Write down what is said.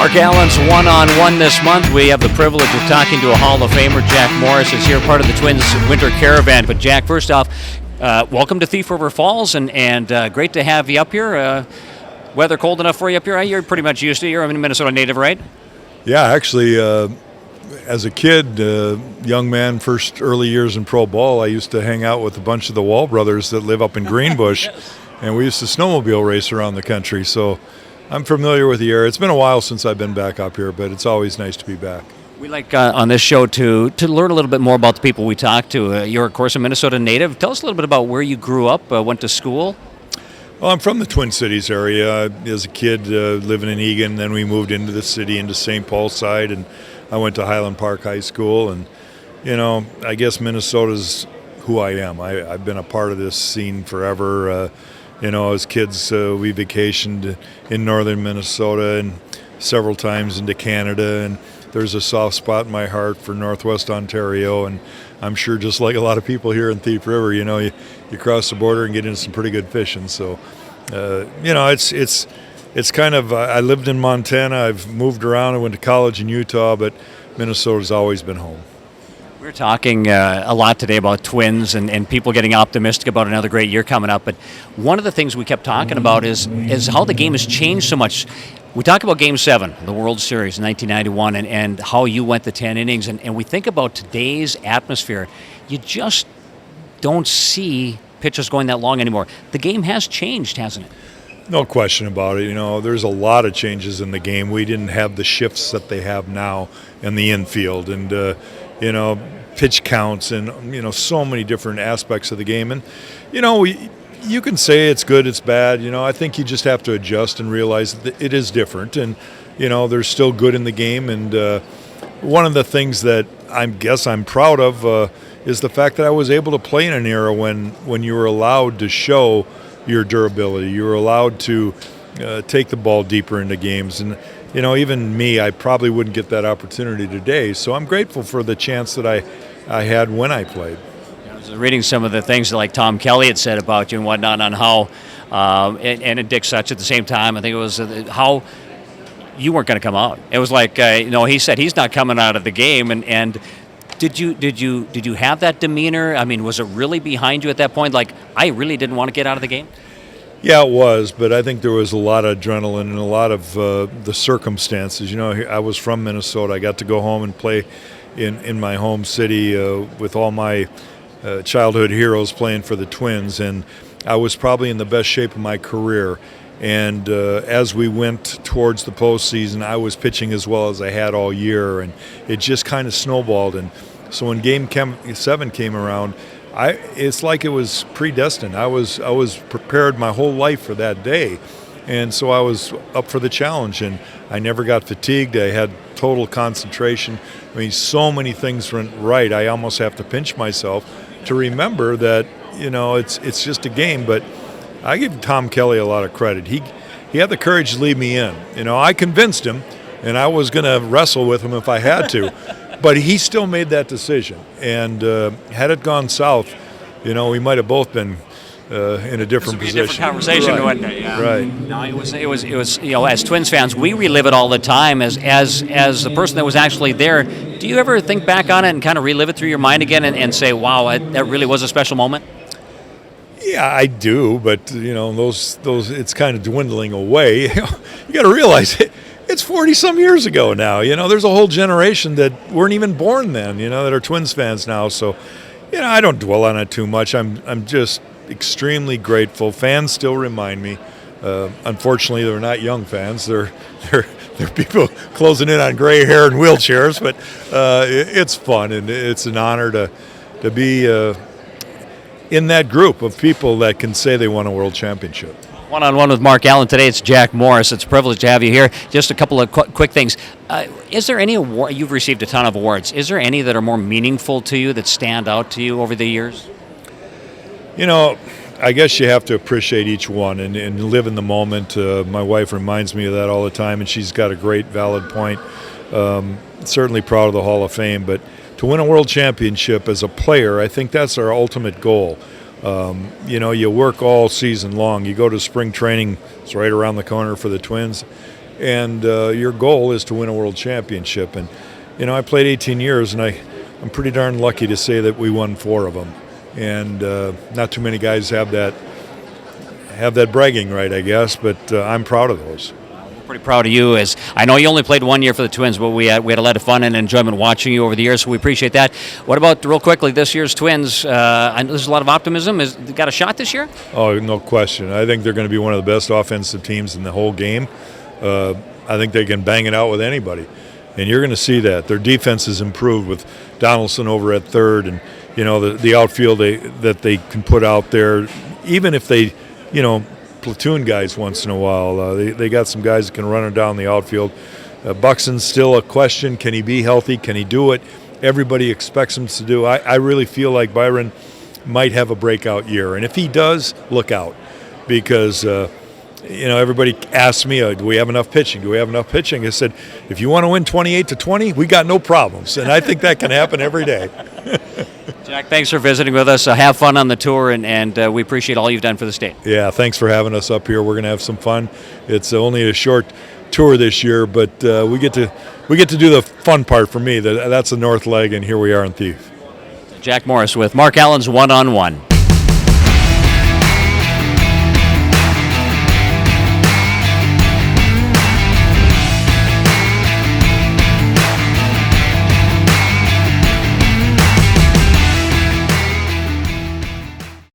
Mark Allen's one-on-one this month. We have the privilege of talking to a Hall of Famer. Jack Morris is here, part of the Twins Winter Caravan. But Jack, first off, welcome to Thief River Falls, and great to have you up here. Weather cold enough for you up here? You're pretty much used to it. You're a Minnesota native, right? Yeah, actually, as a kid, young man, first early years in pro ball, I used to hang out with a bunch of the Wall brothers that live up in Greenbush, and we used to snowmobile race around the country. So I'm familiar with the area. It's been a while since I've been back up here, but it's always nice to be back. We like on this show to learn a little bit more about the people we talk to. You're, of course, a Minnesota native. Tell us a little bit about where you grew up, went to school. Well, I'm from the Twin Cities area. As a kid, living in Eagan, then we moved into the city, into St. Paul side, and I went to Highland Park High School. And, you know, I guess Minnesota's who I am. I've been a part of this scene forever. You know, as kids, we vacationed in northern Minnesota and several times into Canada, and there's a soft spot in my heart for Northwest Ontario, and I'm sure just like a lot of people here in Thief River, you know, you cross the border and get into some pretty good fishing. So, you know, it's kind of, I lived in Montana, I've moved around, I went to college in Utah, but Minnesota's always been home. We're talking a lot today about Twins and people getting optimistic about another great year coming up. But one of the things we kept talking about is how the game has changed so much. We talk about Game 7, the World Series in 1991, and how you went the 10 innings. And we think about today's atmosphere. You just don't see pitchers going that long anymore. The game has changed, hasn't it? No question about it. You know, there's a lot of changes in the game. We didn't have the shifts that they have now in the infield. And, you know, pitch counts and, you know, so many different aspects of the game. And, you know, you can say it's good, it's bad. You know, I think you just have to adjust and realize that it is different. And, you know, there's still good in the game. And one of the things that I'm proud of is the fact that I was able to play in an era when you were allowed to show your durability. You were allowed to take the ball deeper into games. And, you know, even me, I probably wouldn't get that opportunity today. So I'm grateful for the chance that I had when I played. I was reading some of the things that, like, Tom Kelly had said about you and whatnot on how, and Dick Such at the same time, I think it was how you weren't going to come out. It was like, you know, he said he's not coming out of the game. And did you have that demeanor? I mean, was it really behind you at that point? Like, I really didn't want to get out of the game? Yeah, it was, but I think there was a lot of adrenaline and a lot of the circumstances. You know, I was from Minnesota. I got to go home and play in my home city with all my childhood heroes playing for the Twins, and I was probably in the best shape of my career. And as we went towards the postseason, I was pitching as well as I had all year, and it just kind of snowballed. And so when Game 7 came around, it's like it was predestined. I was prepared my whole life for that day, and so I was up for the challenge, and I never got fatigued. I had total concentration. I mean, so many things went right. I almost have to pinch myself to remember that, you know, it's just a game. But I give Tom Kelly a lot of credit. He had the courage to leave me in. You know, I convinced him, and I was going to wrestle with him if I had to. But he still made that decision, and had it gone south, you know, we might have both been in a different position. A different conversation, right. Wouldn't it? Yeah. Right. No, it was. You know, as Twins fans, we relive it all the time. As the person that was actually there, do you ever think back on it and kind of relive it through your mind again and say, "Wow, that really was a special moment"? Yeah, I do, but you know, those it's kind of dwindling away. You got to realize it. It's 40-some years ago now. You know, there's a whole generation that weren't even born then, you know, that are Twins fans now. So, you know, I don't dwell on it too much. I'm just extremely grateful. Fans still remind me. Unfortunately, they're not young fans. They're people closing in on gray hair and wheelchairs. But it's fun, and it's an honor to be in that group of people that can say they won a world championship. One-on-one with Mark Allen today. It's Jack Morris. It's a privilege to have you here. Just a couple of quick things. Is there any award? You've received a ton of awards. Is there any that are more meaningful to you, that stand out to you over the years? You know, I guess you have to appreciate each one and live in the moment. My wife reminds me of that all the time, and she's got a great, valid point. Certainly proud of the Hall of Fame, but to win a world championship as a player, I think that's our ultimate goal. You know, you work all season long. You go to spring training, it's right around the corner for the Twins. and your goal is to win a world championship. And I played 18 years, and I'm pretty darn lucky to say that we won 4 of them. And not too many guys have that bragging right, I guess. But I'm proud of those. Pretty proud of you. As I know you only played 1 year for the Twins, but we had a lot of fun and enjoyment watching you over the years, so we appreciate that. What about, real quickly, this year's Twins? There's a lot of optimism. They got a shot this year? Oh, no question. I think they're going to be one of the best offensive teams in the whole game. I think they can bang it out with anybody, and you're going to see that. Their defense has improved with Donaldson over at third, and the outfield that they can put out there, even if they, platoon guys once in a while. They got some guys that can run it down the outfield. Buxton's still a question. Can he be healthy? Can he do it? Everybody expects him to do. I really feel like Byron might have a breakout year. And if he does, look out. Because, everybody asks me, do we have enough pitching? Do we have enough pitching? I said, if you want to win 28-20, we got no problems. And I think that can happen every day. Jack, thanks for visiting with us. Have fun on the tour, and we appreciate all you've done for the state. Yeah, thanks for having us up here. We're going to have some fun. It's only a short tour this year, but we get to do the fun part for me. That's the north leg, and here we are in Thief. Jack Morris with Mark Allen's One-on-One.